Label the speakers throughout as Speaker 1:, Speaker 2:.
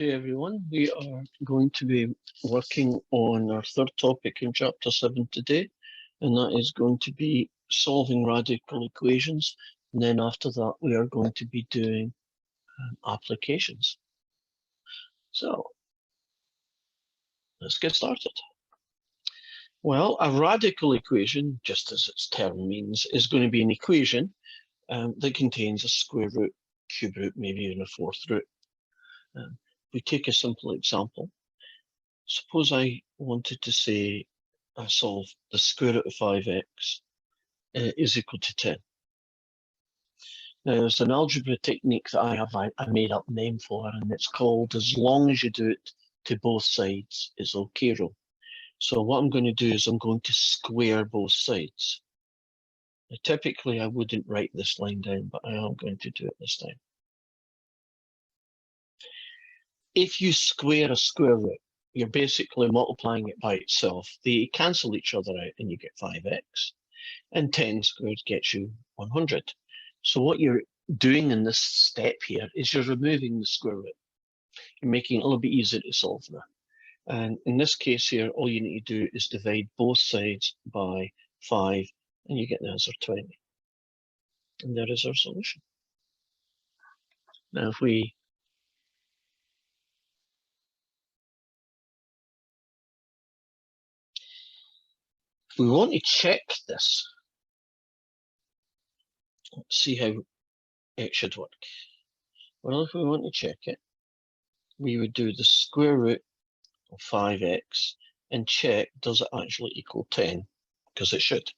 Speaker 1: Hey everyone, we are going to be working on our third topic in chapter 7 today, and that is going to be solving radical equations. And then after that, we are going to be doing applications. So let's get started. Well, a radical equation, just as its term means, is going to be an equation that contains a square root, cube root, maybe even a fourth root. We take a simple example. Suppose I wanted to say I solve the square root of 5x is equal to 10. Now, there's an algebra technique that I have a made-up name for, and it's called as long as you do it to both sides, it's okay rule. So what I'm going to do is I'm going to square both sides. Now, typically, I wouldn't write this line down, but I am going to do it this time. If you square a square root, you're basically multiplying it by itself. They cancel each other out and you get 5x. And 10 squared gets you 100. So what you're doing in this step here is you're removing the square root. You're making it a little bit easier to solve now. And in this case here, all you need to do is divide both sides by 5, and you get the answer 20. And there is our solution. Now if we want to check this, let's see how it should work. Well, if we want to check it, we would do the square root of 5x and check, does it actually equal 10? Because it should.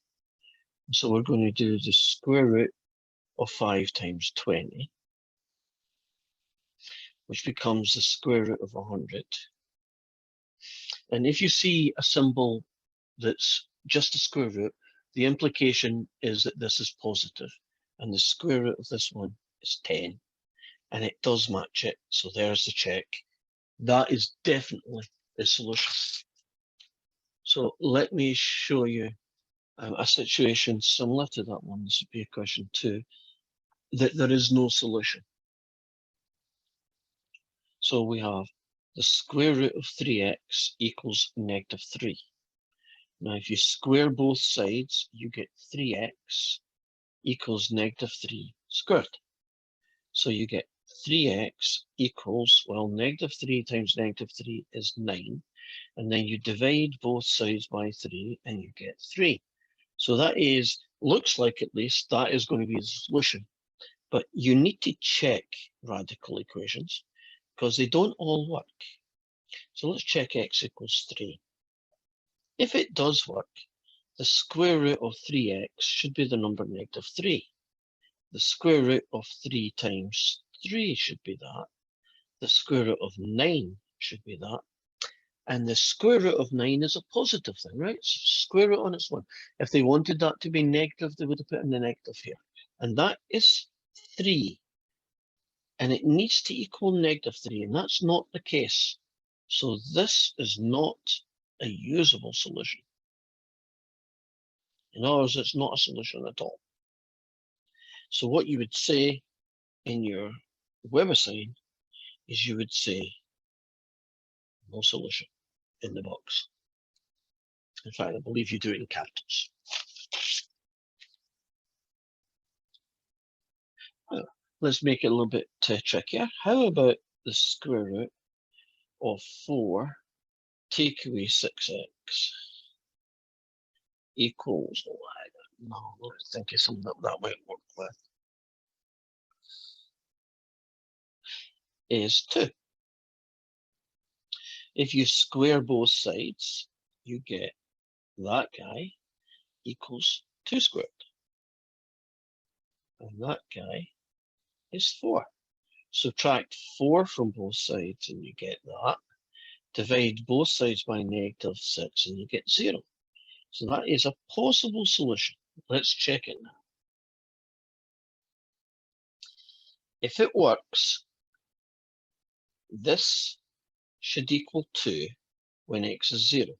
Speaker 1: So we're going to do the square root of 5 times 20, which becomes the square root of 100. And if you see a symbol that's just a square root, the implication is that this is positive, and the square root of this one is 10, and it does match it. So there's the check. That is definitely the solution. So let me show you a situation similar to that one. This would be a question 2, that there is no solution. So we have the square root of 3x equals -3. Now, if you square both sides, you get 3x equals -3 squared. So you get 3x equals, well, -3 times -3 is 9. And then you divide both sides by 3 and you get 3. So that is, looks like at least, that is going to be the solution. But you need to check radical equations because they don't all work. So let's check x equals 3. If it does work, the square root of 3x should be the number -3. The square root of 3 times 3 should be that. The square root of 9 should be that. And the square root of 9 is a positive thing, right? So square root on its own. If they wanted that to be negative, they would have put in the negative here. And that is 3. And it needs to equal -3, and that's not the case. So this is not a usable solution. In other words, it's not a solution at all. So what you would say in your WebAssign is you would say no solution in the box. In fact, I believe you do it in capitals. Let's make it a little bit trickier. How about the square root of 4 take away 6x equals, oh, I don't know, let's think of something that might work with, is 2. If you square both sides, you get that guy equals 2 squared. And that guy is 4. Subtract 4 from both sides and you get that. Divide both sides by -6 and you get 0. So that is a possible solution. Let's check it now. If it works, this should equal 2 when x is 0.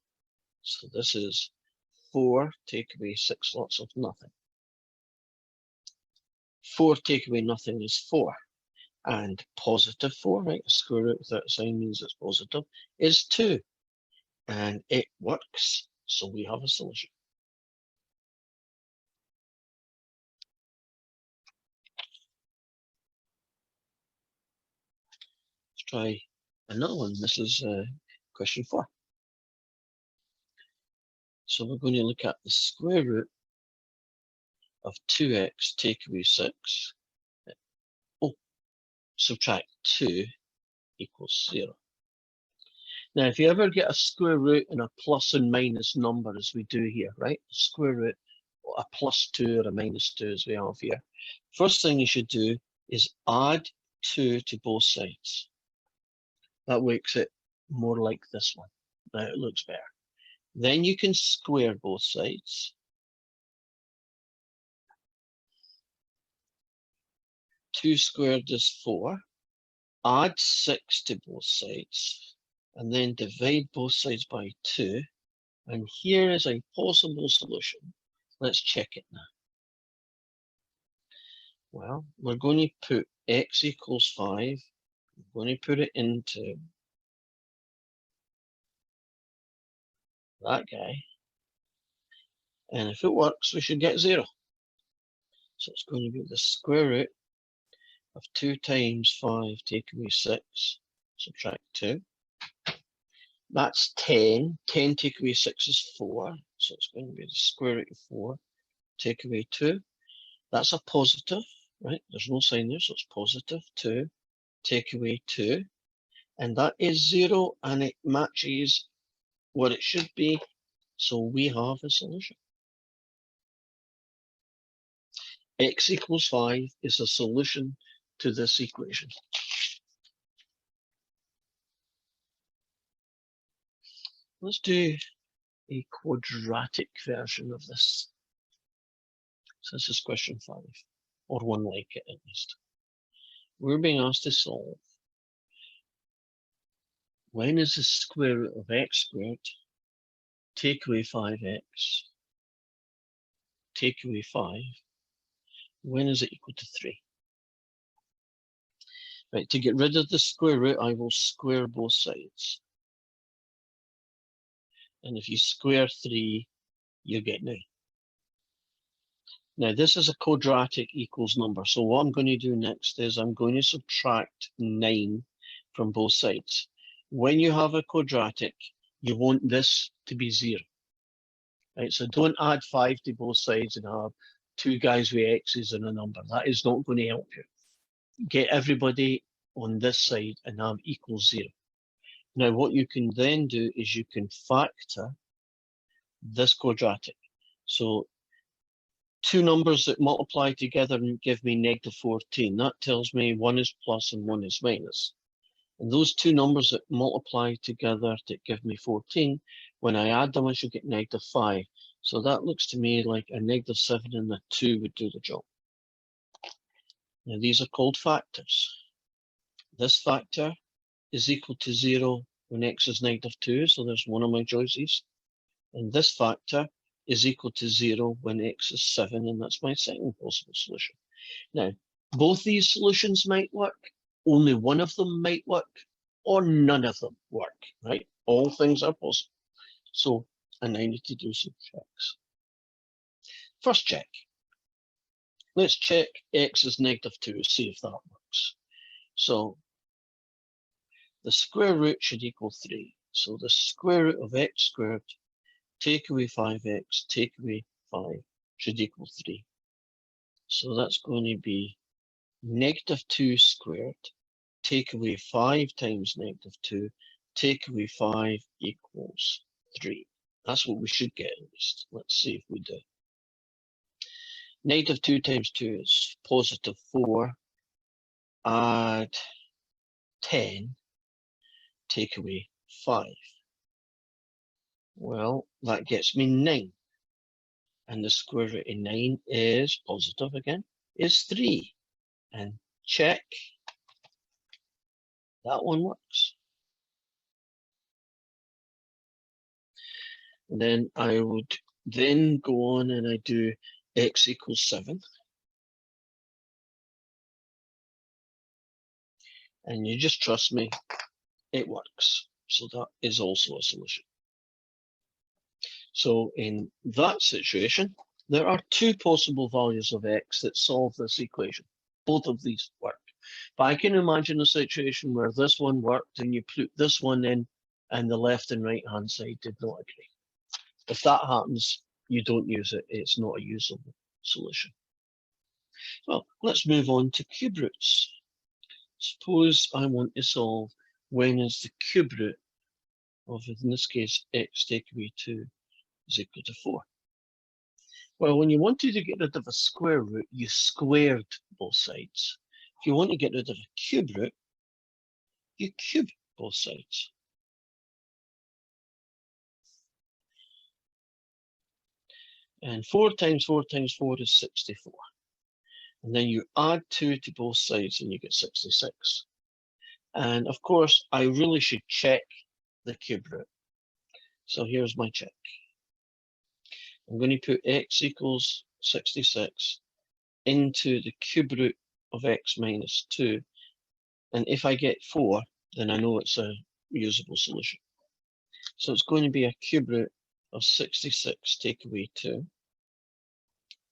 Speaker 1: So this is 4 take away 6 lots of nothing. 4 take away nothing is 4. And positive 4, right? A square root without a sign means it's positive, is 2. And it works, so we have a solution. Let's try another one. This is question 4. So we're going to look at the square root of 2x take away 6. Oh, subtract 2 equals 0. Now, if you ever get a square root and a plus and minus number, as we do here, right? A square root, a plus 2 or a minus 2 as we have here. First thing you should do is add 2 to both sides. That makes it more like this one. Now it looks better. Then you can square both sides. 2 squared is 4. Add 6 to both sides. And then divide both sides by 2. And here is a possible solution. Let's check it now. Well, we're going to put x equals 5. We're going to put it into that guy. And if it works, we should get 0. So it's going to be the square root of 2 times 5 take away 6, subtract 2. That's 10. 10 take away 6 is 4. So it's going to be the square root of 4 take away 2. That's a positive, right? There's no sign there, so it's positive 2 take away 2. And that is 0, and it matches what it should be. So we have a solution. X equals 5 is a solution to this equation. Let's do a quadratic version of this. So this is question 5, or one like it at least. We're being asked to solve when is the square root of x squared take away 5x take away 5, when is it equal to 3? Right, to get rid of the square root, I will square both sides. And if you square 3, you get 9. Now, this is a quadratic equals number. So what I'm going to do next is I'm going to subtract 9 from both sides. When you have a quadratic, you want this to be 0. Right, so don't add 5 to both sides and have 2 guys with x's and a number. That is not going to help you. Get everybody on this side and have equals 0. Now, what you can then do is you can factor this quadratic. So 2 numbers that multiply together and give me negative 14. That tells me one is plus and one is minus. And those 2 numbers that multiply together to give me 14, when I add them, I should get negative 5. So that looks to me like a negative 7 and a 2 would do the job. Now these are called factors. This factor is equal to 0 when x is negative 2, so there's one of my choices. And this factor is equal to 0 when x is 7, and that's my second possible solution. Now, both these solutions might work, only one of them might work, or none of them work, right? All things are possible. So I now need to do some checks. First check. Let's check x is negative 2, see if that works. So the square root should equal 3. So the square root of x squared take away 5x, take away 5 should equal 3. So that's going to be negative 2 squared, take away 5 times negative 2, take away 5 equals 3. That's what we should get at least. Let's see if we do. Negative 2 times 2 is positive 4. Add 10, take away 5. Well, that gets me 9. And the square root of 9 is positive again, is 3. And check. That one works. And then I would then go on and I do x equals 7. and you just trust me, it works. So that is also a solution. So in that situation, there are two possible values of x that solve this equation. Both of these work. But I can imagine a situation where this one worked and you put this one in and the left and right hand side did not agree. If that happens, you don't use it. It's not a usable solution. Well, let's move on to cube roots. Suppose I want to solve when is the cube root of, in this case, x take away 2 is equal to 4. Well, when you wanted to get rid of a square root, you squared both sides. If you want to get rid of a cube root, you cube both sides. And 4 times 4 times 4 is 64. And then you add 2 to both sides and you get 66. And of course, I really should check the cube root. So here's my check. I'm going to put x equals 66 into the cube root of x minus 2. And if I get 4, then I know it's a usable solution. So it's going to be a cube root of 66 take away 2.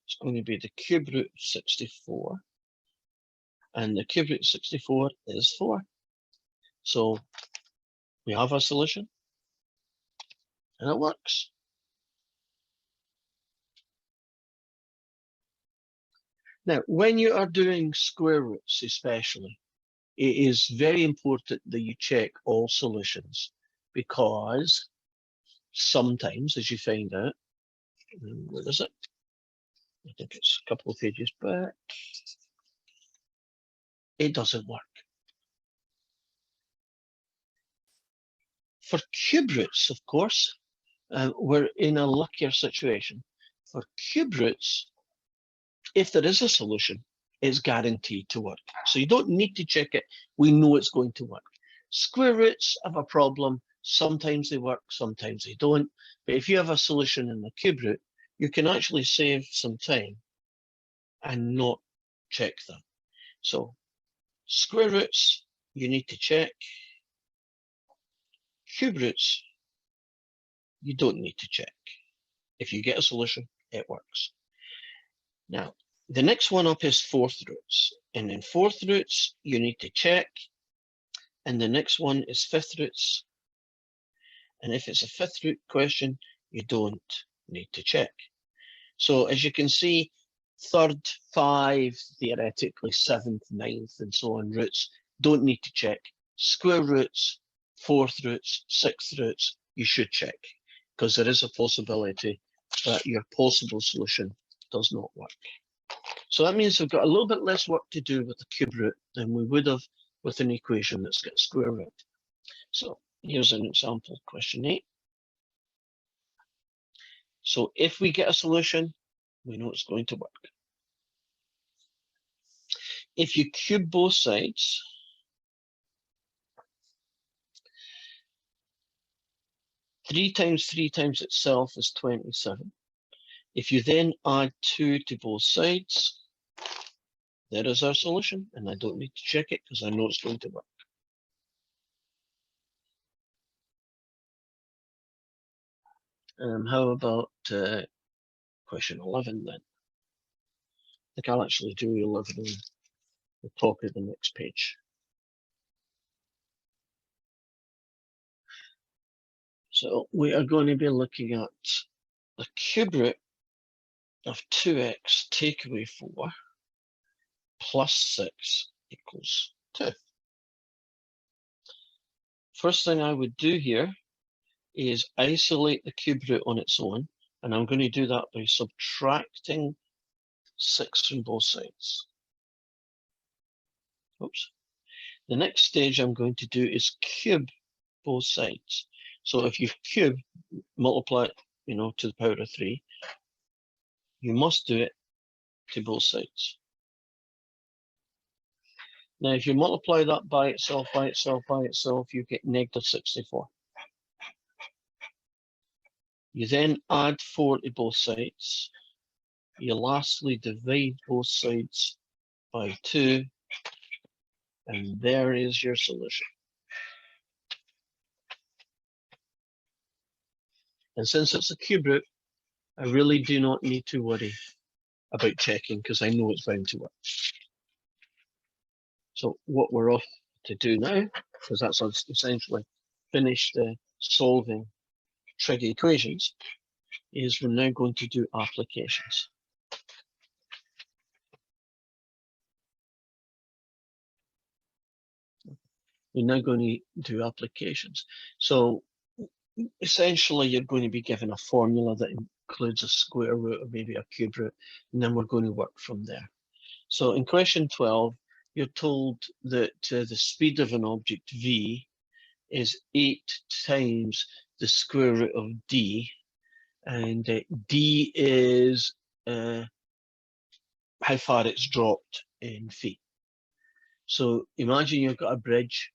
Speaker 1: It's going to be the cube root of 64. And the cube root of 64 is 4. So we have a solution. And it works. Now, when you are doing square roots especially, it is very important that you check all solutions, because sometimes, as you find out, where is it? I think it's a couple of pages back. It doesn't work. For cube roots, of course, we're in a luckier situation. For cube roots, if there is a solution, it's guaranteed to work. So you don't need to check it. We know it's going to work. Square roots have a problem. Sometimes they work, sometimes they don't. But if you have a solution in the cube root, you can actually save some time and not check them. So square roots, you need to check. Cube roots, you don't need to check. If you get a solution, it works. Now, the next one up is fourth roots. And in fourth roots, you need to check. And the next one is fifth roots. And if it's a fifth root question, you don't need to check. So as you can see, third, 5, theoretically 7th, 9th, and so on roots don't need to check. Square roots, fourth roots, sixth roots, you should check, because there is a possibility that your possible solution does not work. So that means we've got a little bit less work to do with the cube root than we would have with an equation that's got square root. So here's an example, question 8. So if we get a solution, we know it's going to work. If you cube both sides, three times itself is 27. If you then add 2 to both sides, there is our solution, and I don't need to check it because I know it's going to work. How about question 11 then? I think I'll actually do 11 on the top of the next page. So we are going to be looking at the cube root of 2x take away 4 plus 6 equals 2. First thing I would do here is isolate the cube root on its own, and I'm going to do that by subtracting 6 from both sides. Oops. The next stage I'm going to do is cube both sides. So if you cube, multiply it, to the power of 3, you must do it to both sides. Now, if you multiply that by itself, you get negative 64. You then add 4 to both sides. You lastly divide both sides by 2, And there is your solution. And since it's a cube root, I really do not need to worry about checking because I know it's bound to work. So what we're off to do now, because that's us essentially finished solving trig equations, is we're now going to do applications. We're now going to do applications. So essentially, you're going to be given a formula that includes a square root or maybe a cube root, and then we're going to work from there. So in question 12, you're told that the speed of an object v is 8 times the square root of d, and d is how far it's dropped in feet. So imagine you've got a bridge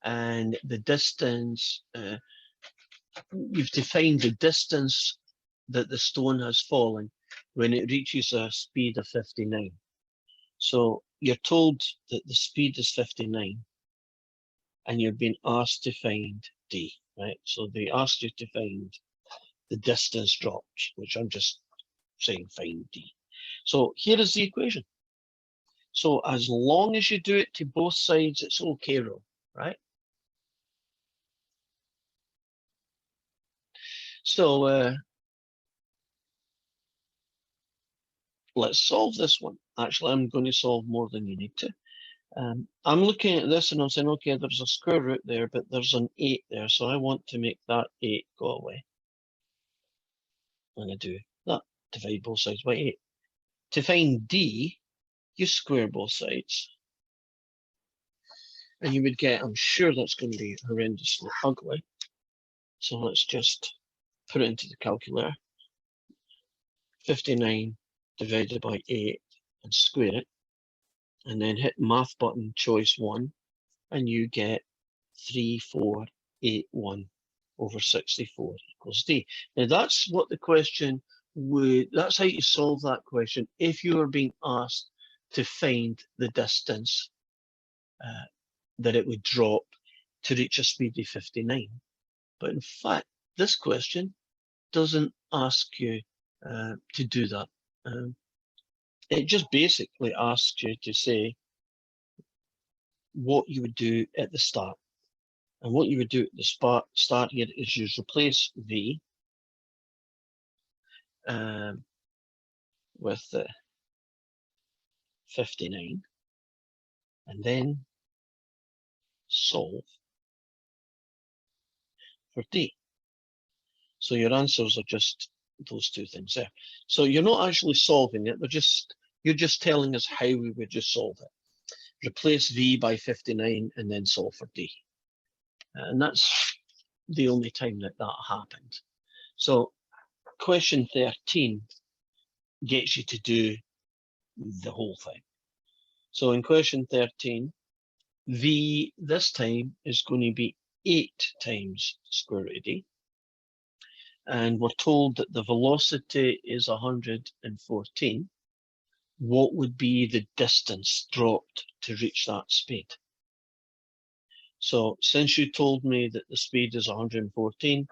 Speaker 1: and the distance, you've defined the distance that the stone has fallen when it reaches a speed of 59. So you're told that the speed is 59 and you're being asked to find d, right? So they asked you to find the distance dropped, which I'm just saying find d. So here is the equation. So as long as you do it to both sides, it's okay, Ro, right? So let's solve this one. Actually, I'm going to solve more than you need to. I'm looking at this and I'm saying, okay, there's a square root there, but there's an 8 there. So I want to make that 8 go away. I'm going to do that, divide both sides by 8. To find d, you square both sides. And you would get, I'm sure that's going to be horrendously ugly. So let's just put it into the calculator. 59 divided by 8 and square it. And then hit math button choice 1 and you get 3481 over 64 equals d. Now that's what the question would, that's how you solve that question if you are being asked to find the distance that it would drop to reach a speed of 59. But in fact, this question doesn't ask you to do that. It just basically asks you to say what you would do at the start. And what you would do at the start here is you replace v with 59 and then solve for d. So your answers are just those two things there. So you're not actually solving it, you're just telling us how we would just solve it. Replace v by 59 and then solve for d. And that's the only time that happened. So question 13 gets you to do the whole thing. So in question 13, v this time is going to be 8 times square root of d. And we're told that the velocity is 114. What would be the distance dropped to reach that speed? So since you told me that the speed is 114,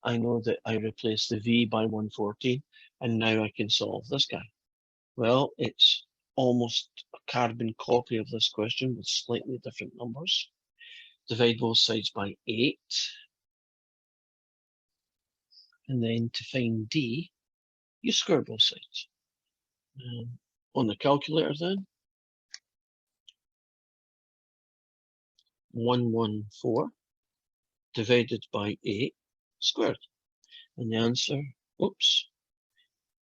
Speaker 1: I know that I replace the v by 114, and now I can solve this guy. Well, it's almost a carbon copy of this question with slightly different numbers. Divide both sides by 8. And then to find d, you square both sides. On the calculator then, 114 divided by 8 squared. And the answer, oops,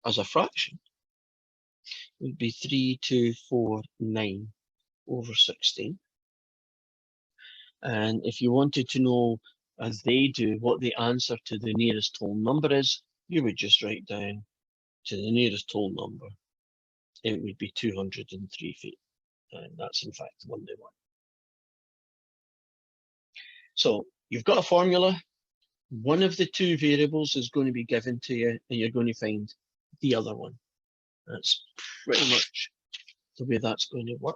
Speaker 1: as a fraction, would be 3249 over 16. And if you wanted to know, as they do, what the answer to the nearest whole number is, you would just write down to the nearest whole number. It would be 203 feet. And that's in fact 1 to 1. So you've got a formula. One of the two variables is going to be given to you, and you're going to find the other one. That's pretty much the way that's going to work.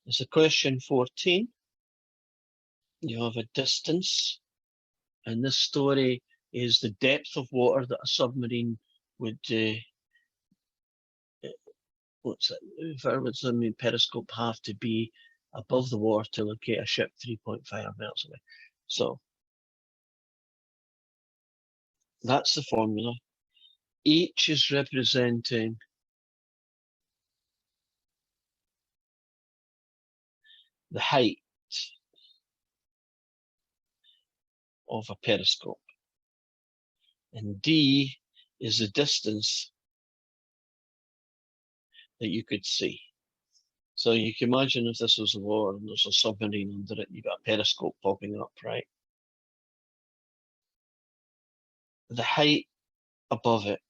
Speaker 1: It's a question 14. You have a distance, and this story is the depth of water that a submarine would, what's it, where would the periscope have to be above the water to locate a ship 3.5 miles away? So that's the formula. H is representing the height of a periscope, and D is the distance that you could see. So you can imagine if this was a water and there's a submarine under it, you've got a periscope popping up, right? The height above it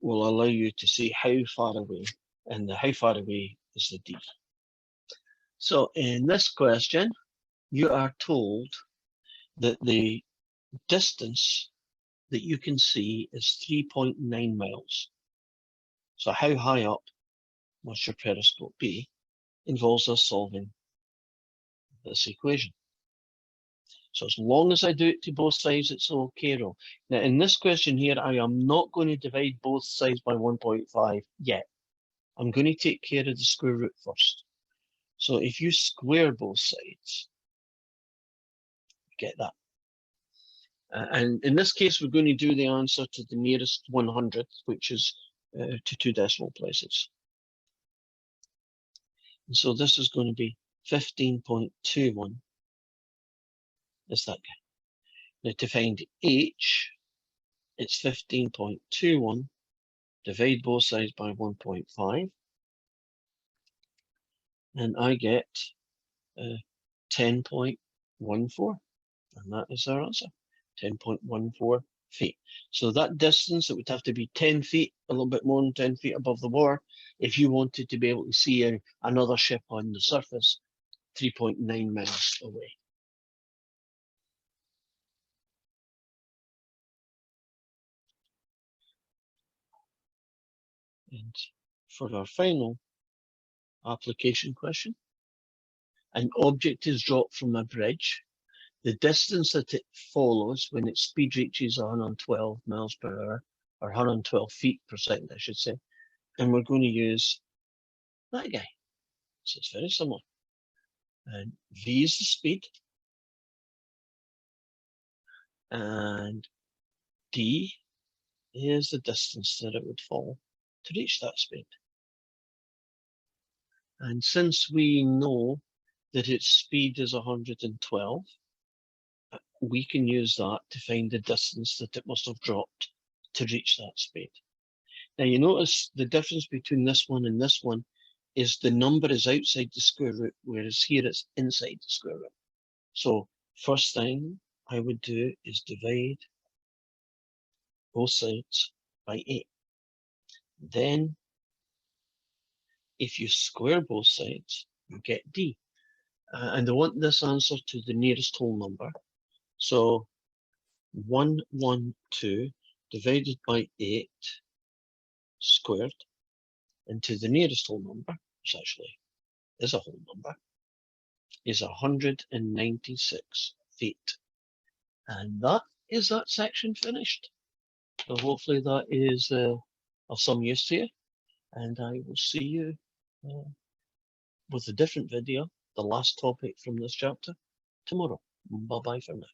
Speaker 1: will allow you to see how far away, and the how far away is the D. So in this question, you are told that the distance that you can see is 3.9 miles. So how high up must your periscope be? Involves us solving this equation. So as long as I do it to both sides, it's okay, Ro. Now in this question here, I am not going to divide both sides by 1.5 yet. I'm going to take care of the square root first. So if you square both sides, get that. And in this case, we're going to do the answer to the nearest 100th, which is to 2 decimal places. And so this is going to be 15.21. Is that guy? Now to find H, it's 15.21. Divide both sides by 1.5. And I get 10.14. And that is our answer, 10.14 feet. So that distance, it would have to be 10 feet, a little bit more than 10 feet above the water, if you wanted to be able to see another ship on the surface 3.9 miles away. And for our final application question, an object is dropped from a bridge. The distance that it follows when its speed reaches 112 miles per hour, or 112 feet per second, I should say. And we're going to use that guy. So it's very similar. And V is the speed. And D is the distance that it would fall to reach that speed. And since we know that its speed is 112, we can use that to find the distance that it must have dropped to reach that speed. Now you notice the difference between this one and this one is the number is outside the square root, whereas here it's inside the square root. So first thing I would do is divide both sides by 8. Then if you square both sides, you get D. And I want this answer to the nearest whole number. So 112 divided by 8 squared, and to the nearest whole number, which actually is a whole number, is 196 feet. And that is that section finished. So hopefully that is of some use to you. And I will see you with a different video, the last topic from this chapter, tomorrow. Bye-bye for now.